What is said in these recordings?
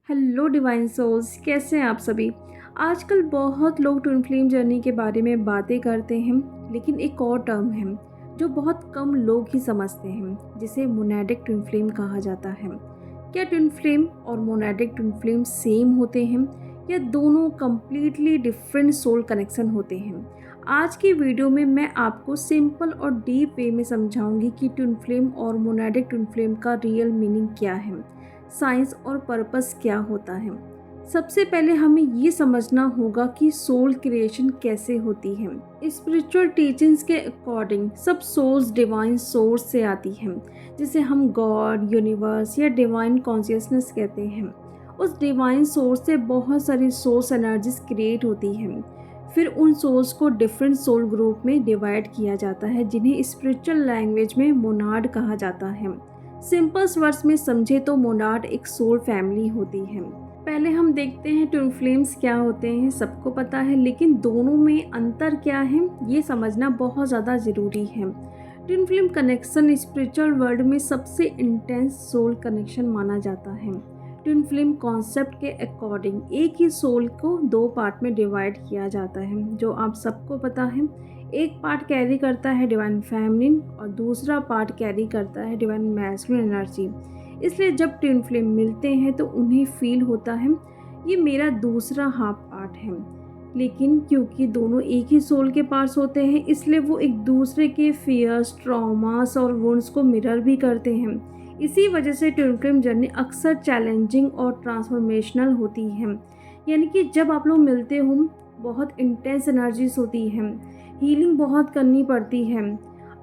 Hello divine souls, कैसे हैं आप सभी। आजकल बहुत लोग ट्विन फ्लेम जर्नी के बारे में बातें करते हैं, लेकिन एक और टर्म है जो बहुत कम लोग ही समझते हैं, जिसे मोनैडिक ट्विन फ्लेम कहा जाता है। क्या ट्विन फ्लेम और मोनैडिक ट्विन फ्लेम सेम होते हैं या दोनों कम्प्लीटली डिफरेंट सोल कनेक्शन होते हैं? आज की वीडियो में मैं आपको सिंपल और डीप वे में समझाऊंगी कि ट्विन फ्लेम और मोनैडिक ट्विन फ्लेम का रियल मीनिंग क्या है, साइंस और पर्पस क्या होता है। सबसे पहले हमें ये समझना होगा कि सोल क्रिएशन कैसे होती है। स्पिरिचुअल टीचिंग्स के अकॉर्डिंग सब सोल्स डिवाइन सोर्स से आती हैं, जिसे हम गॉड, यूनिवर्स या डिवाइन कॉन्शियसनेस कहते हैं। उस डिवाइन सोर्स से बहुत सारी सोर्स एनर्जीज क्रिएट होती हैं। फिर उन सोल्स को डिफरेंट सोल ग्रुप में डिवाइड किया जाता है, जिन्हें स्पिरिचुअल लैंग्वेज में मोनाड कहा जाता है। सिंपल वर्ड्स में समझे तो मोनाड एक सोल फैमिली होती है। पहले हम देखते हैं ट्विन फ्लेम्स क्या होते हैं। सबको पता है, लेकिन दोनों में अंतर क्या है ये समझना बहुत ज़्यादा ज़रूरी है। Twin flame connection spiritual world में सबसे इंटेंस सोल कनेक्शन माना जाता है। ट्विन फ्लेम कॉन्सेप्ट के अकॉर्डिंग एक ही सोल को दो पार्ट में डिवाइड किया जाता है, जो आप सबको पता है। एक पार्ट कैरी करता है डिवाइन फेमिनिन और दूसरा पार्ट कैरी करता है डिवाइन मैस्कुलिन एनर्जी। इसलिए जब ट्विन फ्लेम मिलते हैं तो उन्हें फील होता है ये मेरा दूसरा हाफ पार्ट है। लेकिन क्योंकि दोनों एक ही सोल के पार्ट्स होते हैं, इसलिए वो एक दूसरे के फियर्स, ट्रॉमास और वुंड्स को मिरर भी करते हैं। इसी वजह से ट्विन फ्लेम जर्नी अक्सर चैलेंजिंग और ट्रांसफॉर्मेशनल होती है। यानी कि जब आप लोग मिलते हो बहुत इंटेंस एनर्जीज होती हैं, हीलिंग बहुत करनी पड़ती है।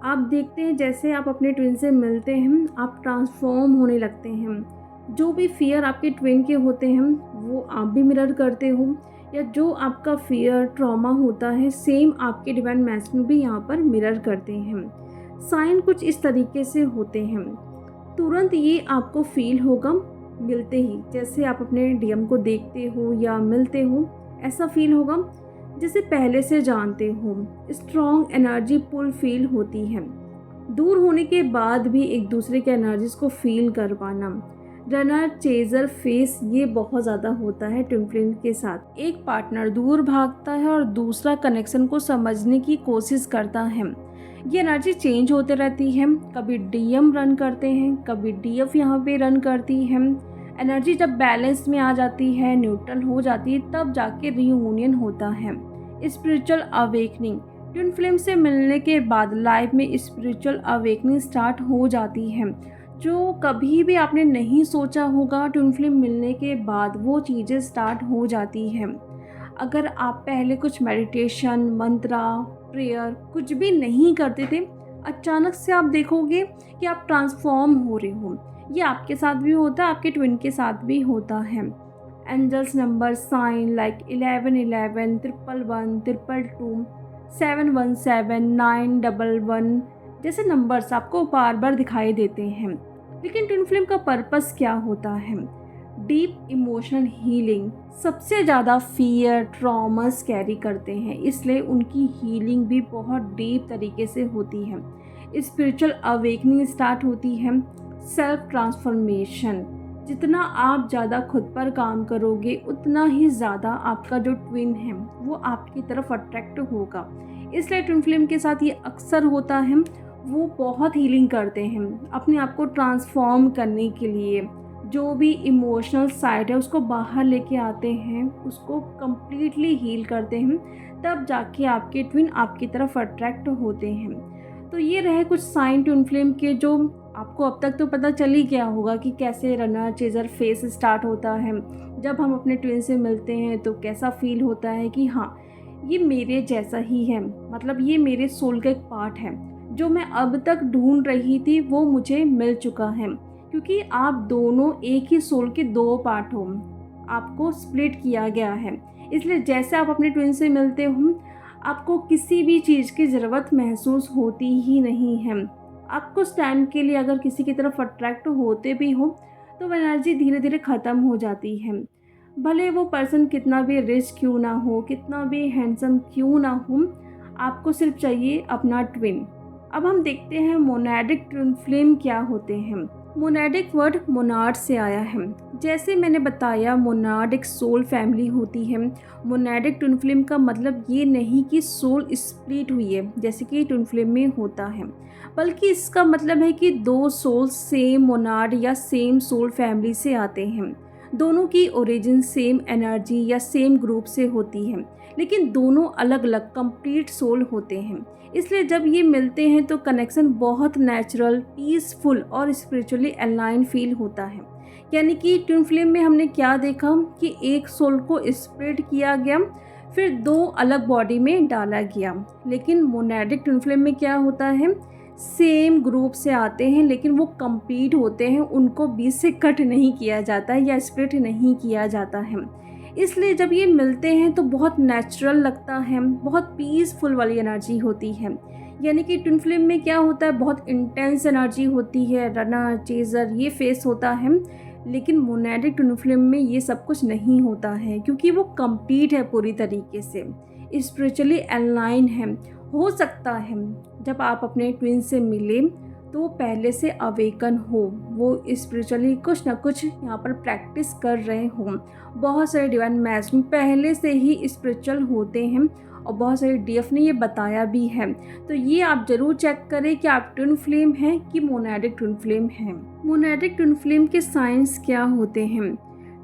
आप देखते हैं जैसे आप अपने ट्विन से मिलते हैं आप ट्रांसफॉर्म होने लगते हैं। जो भी फियर आपके ट्विन के होते हैं वो आप भी मिरर करते हो, या जो आपका फियर ट्रॉमा होता है सेम आपके डिवाइन मैस्कुलिन भी यहाँ पर मिरर करते हैं। साइन कुछ इस तरीके से होते हैं। तुरंत ये आपको फील होगा मिलते ही, जैसे आप अपने डीएम को देखते हो या मिलते हो, ऐसा फील होगा जिसे पहले से जानते हो। स्ट्रॉन्ग एनर्जी पुल फील होती है। दूर होने के बाद भी एक दूसरे के एनर्जीज को फील कर पाना। रनर चेजर फेस ये बहुत ज़्यादा होता है ट्विन फ्लेम के साथ। एक पार्टनर दूर भागता है और दूसरा कनेक्शन को समझने की कोशिश करता है। ये एनर्जी चेंज होते रहती है, कभी डीएम रन करते हैं, कभी डीएफ यहाँ पे रन करती है। एनर्जी जब बैलेंस में आ जाती है, न्यूट्रल हो जाती है, तब जाके रीयूनियन होता है। स्पिरिचुअल अवेकनिंग ट्विन फ्लेम से मिलने के बाद लाइफ में स्पिरिचुअल अवेकनिंग स्टार्ट हो जाती है, जो कभी भी आपने नहीं सोचा होगा। ट्विन फ्लेम मिलने के बाद वो चीज़ें स्टार्ट हो जाती हैं। अगर आप पहले कुछ मेडिटेशन, मंत्रा, प्रेयर कुछ भी नहीं करते थे, अचानक से आप देखोगे कि आप ट्रांसफॉर्म हो रहे हो। ये आपके साथ भी होता है, आपके ट्विन के साथ भी होता है। एंजल्स नंबर साइन लाइक 1111, 111, 222, 717, 911 जैसे नंबर्स आपको बार बार दिखाई देते हैं। लेकिन ट्विन फ्लेम का पर्पस क्या होता है? Deep emotional healing. सबसे ज़्यादा फियर, ट्रॉमास कैरी करते हैं, इसलिए उनकी हीलिंग भी बहुत डीप तरीके से होती है। स्पिरिचुअल अवेकनिंग स्टार्ट होती है। Self transformation. जितना आप ज़्यादा खुद पर काम करोगे उतना ही ज़्यादा आपका जो ट्विन है वो आपकी तरफ अट्रैक्ट होगा। इसलिए ट्विन फ्लेम के साथ ये अक्सर होता है, वो बहुत हीलिंग करते हैं अपने आप को ट्रांसफॉर्म करने के लिए। जो भी इमोशनल साइड है उसको बाहर लेके आते हैं, उसको कम्प्लीटली हील करते हैं, तब जाके आपके ट्विन आपकी तरफ अट्रैक्ट होते हैं। तो ये रहे कुछ साइन ट्विन फ्लेम के, जो आपको अब तक तो पता चल ही गया होगा कि कैसे रनर चेजर फेस स्टार्ट होता है। जब हम अपने ट्विन से मिलते हैं तो कैसा फील होता है कि हाँ ये मेरे जैसा ही है, मतलब ये मेरे सोल का एक पार्ट है। जो मैं अब तक ढूंढ रही थी वो मुझे मिल चुका है, क्योंकि आप दोनों एक ही सोल के दो पार्ट हो, आपको स्प्लिट किया गया है। इसलिए जैसे आप अपने ट्विन से मिलते हो आपको किसी भी चीज़ की ज़रूरत महसूस होती ही नहीं है। आप कुछ टाइम के लिए अगर किसी की तरफ अट्रैक्ट होते भी हो तो वो एनर्जी धीरे धीरे ख़त्म हो जाती है। भले वो पर्सन कितना भी रिच क्यों ना हो, कितना भी हैंडसम क्यों ना हो, आपको सिर्फ चाहिए अपना ट्विन। अब हम देखते हैं मोनैडिक ट्विन फ्लेम क्या होते हैं। मोनाडिक वर्ड मोनाड से आया है। जैसे मैंने बताया, मोनाड एक सोल फैमिली होती है। मोनाडिक ट्विन फ्लेम का मतलब ये नहीं कि सोल स्प्लिट हुई है जैसे कि ट्विन फ्लेम में होता है, बल्कि इसका मतलब है कि दो सोल सेम मोनाड या सेम सोल फैमिली से आते हैं। दोनों की ओरिजिन सेम एनर्जी या सेम ग्रुप से होती है, लेकिन दोनों अलग अलग कंप्लीट सोल होते हैं। इसलिए जब ये मिलते हैं तो कनेक्शन बहुत नेचुरल, पीसफुल और स्पिरिचुअली अलाइन फील होता है। यानी कि ट्विन फ्लेम में हमने क्या देखा कि एक सोल को स्प्लिट किया गया, फिर दो अलग बॉडी में डाला गया। लेकिन मोनाडिक ट्विन फ्लेम में क्या होता है, सेम ग्रुप से आते हैं लेकिन वो कंप्लीट होते हैं, उनको बीच से कट नहीं किया जाता है या स्प्लिट नहीं किया जाता है। इसलिए जब ये मिलते हैं तो बहुत नेचुरल लगता है, बहुत पीसफुल वाली एनर्जी होती है। यानी कि ट्विन फ्लेम में क्या होता है, बहुत इंटेंस एनर्जी होती है, रनर चेजर ये फेस होता है। लेकिन मोनाडिक ट्विन फ्लेम में ये सब कुछ नहीं होता है, क्योंकि वो कंप्लीट है पूरी तरीके से, स्पिरिचुअली अलाइन है। हो सकता है जब आप अपने ट्विन से मिले तो वो पहले से अवेकन हो, वो स्पिरिचुअली कुछ ना कुछ यहाँ पर प्रैक्टिस कर रहे हों। बहुत सारे डिवाइन मैस्टर पहले से ही स्पिरिचुअल होते हैं और बहुत सारे डीएफ ने ये बताया भी है। तो ये आप ज़रूर चेक करें कि आप ट्विन फ्लेम हैं कि मोनाडिक ट्विन फ्लेम हैं। मोनाडिक ट्विन फ्लेम के साइंस क्या होते हैं?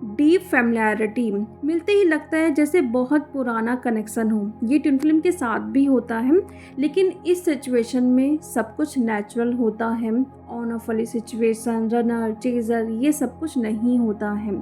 डीप फैमिलियरिटी, मिलते ही लगता है जैसे बहुत पुराना कनेक्शन हो। ये ट्विन फ्लेम के साथ भी होता है, लेकिन इस सिचुएशन में सब कुछ नेचुरल होता है। ऑन ऑफ वाली सिचुएशन, रनर चेजर ये सब कुछ नहीं होता है।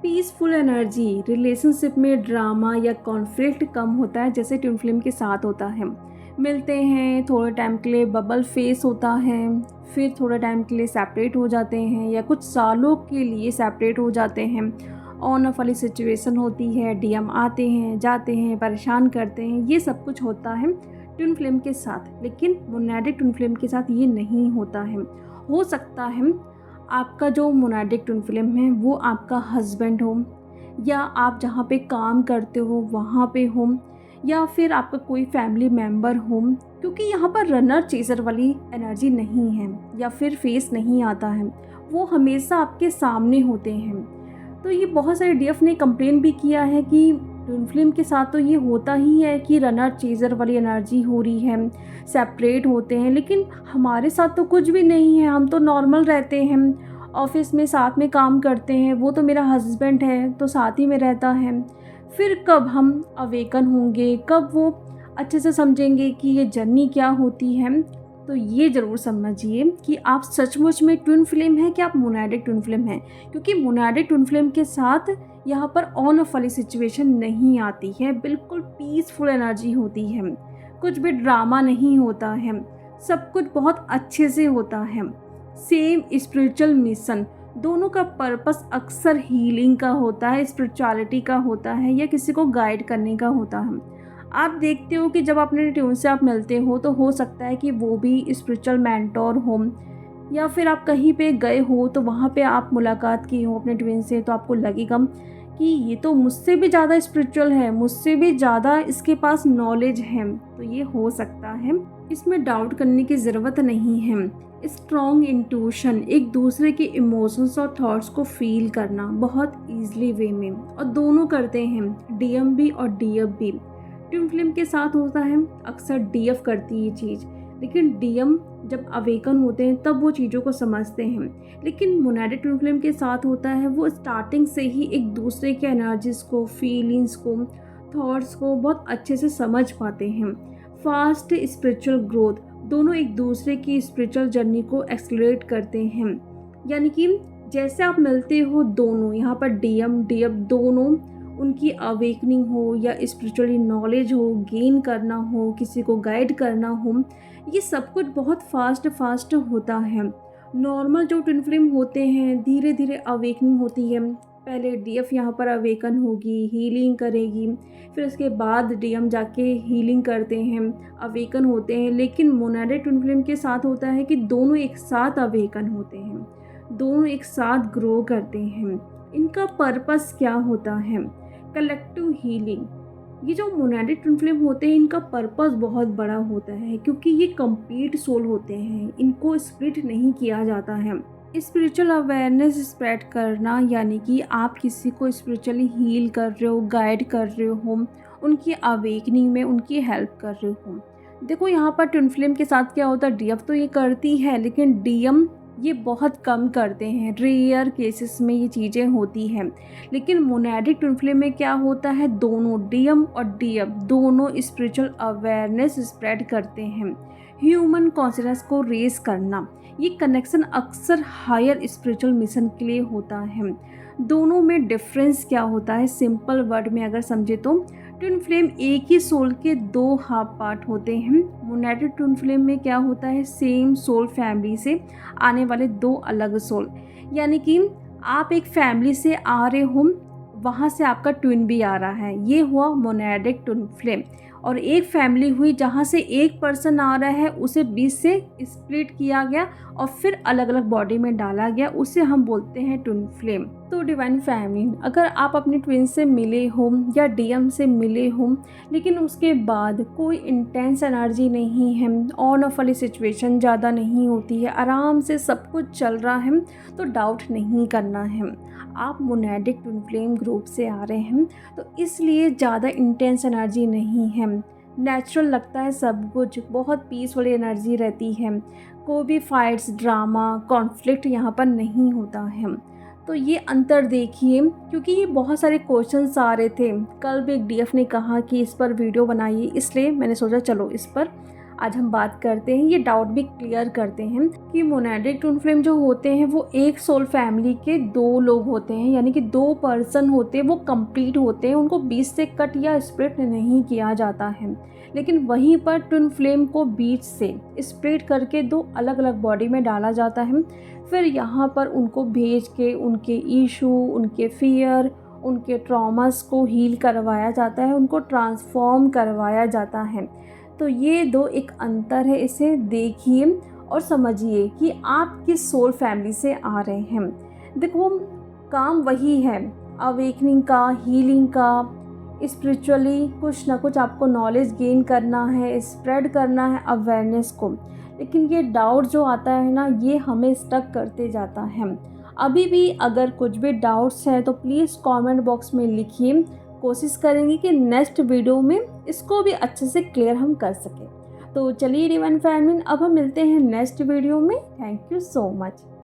पीसफुल एनर्जी, रिलेशनशिप में ड्रामा या कॉन्फ्लिक्ट कम होता है जैसे ट्विन फ्लेम के साथ होता है। मिलते हैं, थोड़े टाइम के लिए बबल फेस होता है, फिर थोड़े टाइम के लिए सेपरेट हो जाते हैं या कुछ सालों के लिए सेपरेट हो जाते हैं। ऑन ऑफ वाली सिचुएशन होती है, डीएम आते हैं जाते हैं, परेशान करते हैं, ये सब कुछ होता है ट्विन फ्लेम के साथ। लेकिन मोनाडिक ट्विन फ्लेम के साथ ये नहीं होता है। हो सकता है आपका जो मोनाडिक ट्विन फ्लेम है वो आपका हस्बैंड हो, या आप जहाँ पे काम करते हो वहाँ पे हो, या फिर आपका कोई फैमिली मेम्बर हो, क्योंकि यहाँ पर रनर चेजर वाली एनर्जी नहीं है या फिर फेस नहीं आता है, वो हमेशा आपके सामने होते हैं। तो ये बहुत सारे डीएफ ने कंप्लेन भी किया है कि ट्विन फ्लेम के साथ तो ये होता ही है कि रनर चेजर वाली एनर्जी हो रही है, सेपरेट होते हैं, लेकिन हमारे साथ तो कुछ भी नहीं है, हम तो नॉर्मल रहते हैं, ऑफिस में साथ में काम करते हैं, वो तो मेरा हस्बैंड है तो साथ ही में रहता है। फिर कब हम अवेकन होंगे, कब वो अच्छे से समझेंगे कि ये जर्नी क्या होती है? तो ये ज़रूर समझिए कि आप सचमुच में ट्विन फ्लेम हैं कि आप मोनाडिक ट्विन फ्लेम हैं, क्योंकि मोनाडिक ट्विन फ्लेम के साथ यहाँ पर ऑन ऑफ वाली सिचुएशन नहीं आती है। बिल्कुल पीसफुल एनर्जी होती है, कुछ भी ड्रामा नहीं होता है, सब कुछ बहुत अच्छे से होता है। सेम स्पिरिचुअल मिशन, दोनों का पर्पस अक्सर हीलिंग का होता है, स्पिरिचुअलिटी का होता है, या किसी को गाइड करने का होता है। आप देखते हो कि जब अपने ट्यून से आप मिलते हो तो हो सकता है कि वो भी स्पिरिचुअल मेंटोर हो, या फिर आप कहीं पे गए हो तो वहाँ पे आप मुलाकात की हो अपने ट्विन से, तो आपको लगेगा कि ये तो मुझसे भी ज़्यादा स्पिरिचुअल है, मुझसे भी ज़्यादा इसके पास नॉलेज है। तो ये हो सकता है, इसमें डाउट करने की ज़रूरत नहीं है। स्ट्रॉन्ग इंट्यूशन, एक दूसरे के इमोशंस और थॉट्स को फील करना बहुत ईजिली वे में, और दोनों करते हैं, डीएम भी और डीएफ भी। ट्विन फ्लेम के साथ होता है, अक्सर डीएफ करती है ये चीज़, लेकिन डीएम जब अवेकन होते हैं तब वो चीज़ों को समझते हैं। लेकिन मोनाडिक ट्विन फ्लेम के साथ होता है, वो स्टार्टिंग से ही एक दूसरे के एनर्जीज़ को, फीलिंग्स को, थॉट्स को बहुत अच्छे से समझ पाते हैं। फास्ट स्पिरिचुअल ग्रोथ, दोनों एक दूसरे की स्पिरिचुअल जर्नी को एक्सलरेट करते हैं। यानी कि जैसे आप मिलते हो दोनों, यहाँ पर डीएम डीएफ दोनों, उनकी अवेकनिंग हो या स्पिरिचुअली नॉलेज हो, गेन करना हो, किसी को गाइड करना हो, ये सब कुछ बहुत फास्ट होता है। नॉर्मल जो ट्विन फ्लेम होते हैं धीरे धीरे अवेकनिंग होती है। पहले डीएफ यहाँ पर अवेकन होगी, हीलिंग करेगी, फिर उसके बाद डीएम जाके हीलिंग करते हैं, अवेकन होते हैं। लेकिन मोनाडिक ट्विन फ्लेम के साथ होता है कि दोनों एक साथ अवेकन होते हैं, दोनों एक साथ ग्रो करते हैं। इनका पर्पस क्या होता है? Collective healing. ये जो मोनाडिक ट्विन फ्लेम होते हैं इनका पर्पस बहुत बड़ा होता है, क्योंकि ये कंप्लीट सोल होते हैं, इनको स्प्लिट नहीं किया जाता है। स्पिरिचुअल अवेयरनेस स्प्रेड करना यानी कि आप किसी को स्पिरिचुअली हील कर रहे हो, गाइड कर रहे हो, उनकी अवेकनिंग में उनकी हेल्प कर रहे हो। देखो यहाँ पर ट्विन फ्लेम के साथ क्या होता है, डीएफ तो ये करती है लेकिन डीएम ये बहुत कम करते हैं, रेयर केसेस में ये चीज़ें होती हैं। लेकिन मोनेडिक ट्विन फ्लेम में क्या होता है, दोनों डीएम और डीएफ दोनों स्पिरिचुअल अवेयरनेस स्प्रेड करते हैं, ह्यूमन कॉन्शियसनेस को रेज करना। ये कनेक्शन अक्सर हायर स्पिरिचुअल मिशन के लिए होता है। दोनों में डिफरेंस क्या होता है, सिंपल वर्ड में अगर समझे तो ट्विन फ्लेम एक ही सोल के दो हाफ पार्ट होते हैं। मोनेडिक ट्विन फ्लेम में क्या होता है, सेम सोल फैमिली से आने वाले दो अलग सोल, यानी कि आप एक फैमिली से आ रहे हो, वहाँ से आपका ट्विन भी आ रहा है, ये हुआ मोनेडिक ट्विन फ्लेम। और एक फैमिली हुई जहाँ से एक पर्सन आ रहा है, उसे 20 से स्प्लिट किया गया और फिर अलग अलग बॉडी में डाला गया, उसे हम बोलते हैं ट्विन फ्लेम। तो डिवाइन फैमिली, अगर आप अपने ट्विन से मिले हो या डीएम से मिले हो लेकिन उसके बाद कोई इंटेंस एनर्जी नहीं है, ऑन ऑफ वाली सिचुएशन ज़्यादा नहीं होती है, आराम से सब कुछ चल रहा है, तो डाउट नहीं करना है। आप मोनेडिक ट्विन फ्लेम ग्रुप से आ रहे हैं तो इसलिए ज़्यादा इंटेंस एनर्जी नहीं है, नेचुरल लगता है सब कुछ, बहुत पीस वाली एनर्जी रहती है, कोई भी फाइट्स, ड्रामा, कॉन्फ्लिक्ट यहाँ पर नहीं होता है। तो ये अंतर देखिए, क्योंकि ये बहुत सारे क्वेश्चंस आ रहे थे। कल भी एक डीएफ ने कहा कि इस पर वीडियो बनाइए, इसलिए मैंने सोचा चलो इस पर आज हम बात करते हैं, ये डाउट भी क्लियर करते हैं कि मोनेडिक ट्विन फ्लेम जो होते हैं वो एक सोल फैमिली के दो लोग होते हैं, यानी कि दो पर्सन होते हैं, वो कंप्लीट होते हैं, उनको बीच से कट या स्प्लिट नहीं किया जाता है। लेकिन वहीं पर ट्विन फ्लेम को बीच से स्प्लिट करके दो अलग अलग बॉडी में डाला जाता है, फिर यहाँ पर उनको भेज के उनके इशू, उनके फियर, उनके ट्रॉमास को हील करवाया जाता है, उनको ट्रांसफॉर्म करवाया जाता है। तो ये दो एक अंतर है, इसे देखिए और समझिए कि आप किस सोल फैमिली से आ रहे हैं। देखो काम वही है, अवेकनिंग का, हीलिंग का, स्पिरिचुअली कुछ ना कुछ आपको नॉलेज गेन करना है, स्प्रेड करना है अवेयरनेस को। लेकिन ये डाउट जो आता है ना, ये हमें स्टक करते जाता है। अभी भी अगर कुछ भी डाउट्स हैं तो प्लीज़ कमेंट बॉक्स में लिखिए, कोशिश करेंगे कि नेक्स्ट वीडियो में इसको भी अच्छे से क्लियर हम कर सकें। तो चलिए डिवाइन फैमिली, अब हम मिलते हैं नेक्स्ट वीडियो में। Thank you so much.